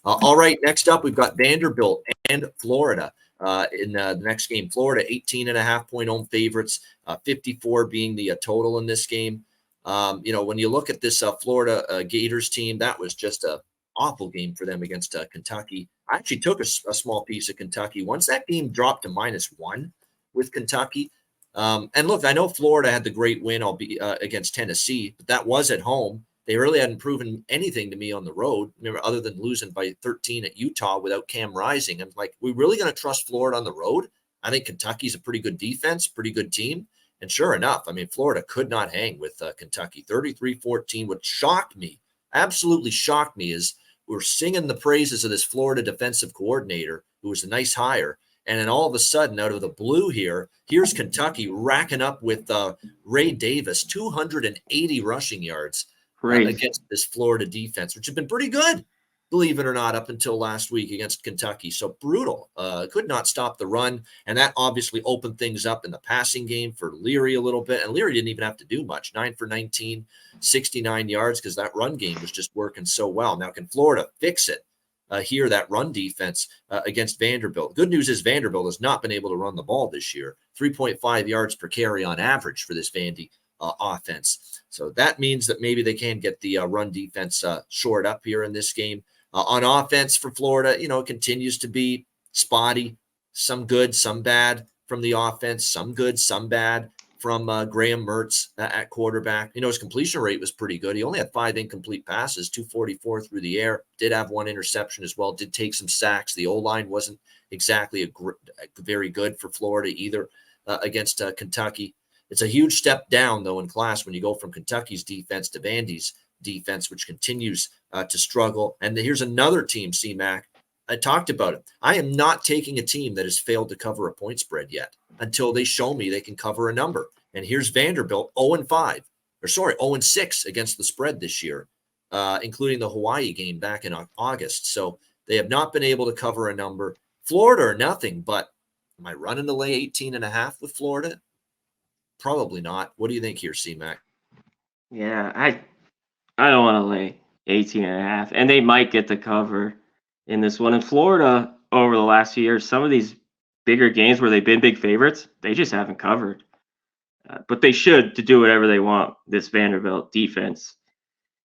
All right, next up, we've got Vanderbilt and Florida in the next game. Florida, 18.5-point home favorites, 54 being the total in this game. When you look at this Florida Gators team, that was just a awful game for them against Kentucky. I actually took a small piece of Kentucky. Once that game dropped to -1 with Kentucky, and look, I know Florida had the great win against Tennessee, but that was at home. They really hadn't proven anything to me on the road, other than losing by 13 at Utah without Cam Rising. I'm like, we really going to trust Florida on the road? I think Kentucky's a pretty good defense, pretty good team. And sure enough, I mean, Florida could not hang with Kentucky. 33-14. What shocked me, absolutely shocked me, is we're singing the praises of this Florida defensive coordinator, who was a nice hire. And then all of a sudden, out of the blue here's Kentucky racking up with Ray Davis, 280 rushing yards. Against this Florida defense, which had been pretty good, believe it or not, up until last week against Kentucky. So brutal. Could not stop the run. And that obviously opened things up in the passing game for Leary a little bit. And Leary didn't even have to do much. 9 for 19, 69 yards, because that run game was just working so well. Now, can Florida fix it here, that run defense against Vanderbilt? Good news is Vanderbilt has not been able to run the ball this year. 3.5 yards per carry on average for this Vandy offense. So that means that maybe they can get the run defense shored up here in this game. On offense for Florida, it continues to be spotty, some good, some bad from the offense, some good, some bad from Graham Mertz at quarterback. His completion rate was pretty good. He only had 5 incomplete passes, 244 through the air, did have 1 interception as well, did take some sacks. The O-line wasn't exactly very good for Florida either against Kentucky. It's a huge step down, though, in class when you go from Kentucky's defense to Vandy's defense, which continues to struggle. And here's another team, C-Mac. I talked about it. I am not taking a team that has failed to cover a point spread yet until they show me they can cover a number. And here's Vanderbilt, 0-6 against the spread this year, including the Hawaii game back in August. So they have not been able to cover a number. Florida or nothing, but am I running to lay 18.5 with Florida? Probably not. What do you think here, C-Mac? Yeah, I don't want to lay 18.5, and they might get the cover in this one. In Florida, over the last few years, some of these bigger games where they've been big favorites, they just haven't covered. But they should to do whatever they want. This Vanderbilt defense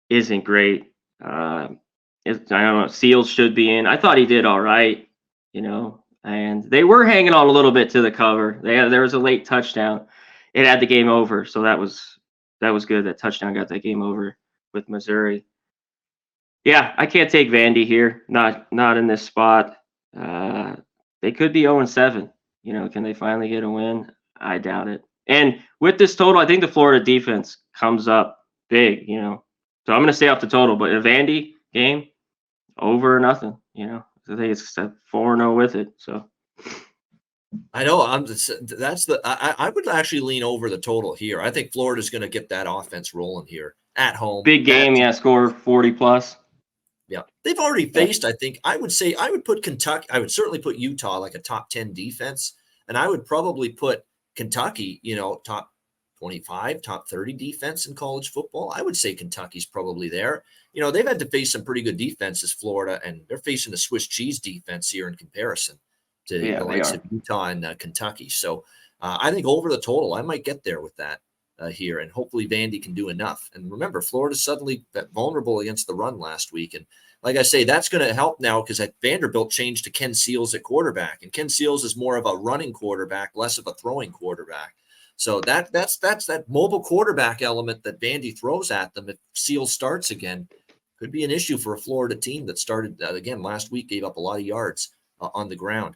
isn't great. I don't know. Seals should be in. I thought he did all right, and they were hanging on a little bit to the cover. There was a late touchdown. It had the game over, so that was good. That touchdown got that game over with Missouri. Yeah, I can't take Vandy here. Not in this spot. They could be 0-7. Can they finally get a win? I doubt it. And with this total, I think the Florida defense comes up big. So I'm going to stay off the total. But a Vandy game, over or nothing. I think it's 4-0 with it. So. I know. I would actually lean over the total here. I think Florida's going to get that offense rolling here at home. Big game, score 40 plus. Yeah, they've already faced. I think I would put Kentucky. I would certainly put Utah like a top 10 defense, and I would probably put Kentucky, top 25, top 30 defense in college football. I would say Kentucky's probably there. They've had to face some pretty good defenses, Florida, and they're facing a Swiss cheese defense here in comparison to the likes of Utah and Kentucky. So I think over the total, I might get there with that here, and hopefully Vandy can do enough. And remember, Florida suddenly vulnerable against the run last week. And like I say, that's going to help now because Vanderbilt changed to Ken Seals at quarterback. And Ken Seals is more of a running quarterback, less of a throwing quarterback. So that's that mobile quarterback element that Vandy throws at them if Seals starts again. Could be an issue for a Florida team that started, again, last week, gave up a lot of yards on the ground.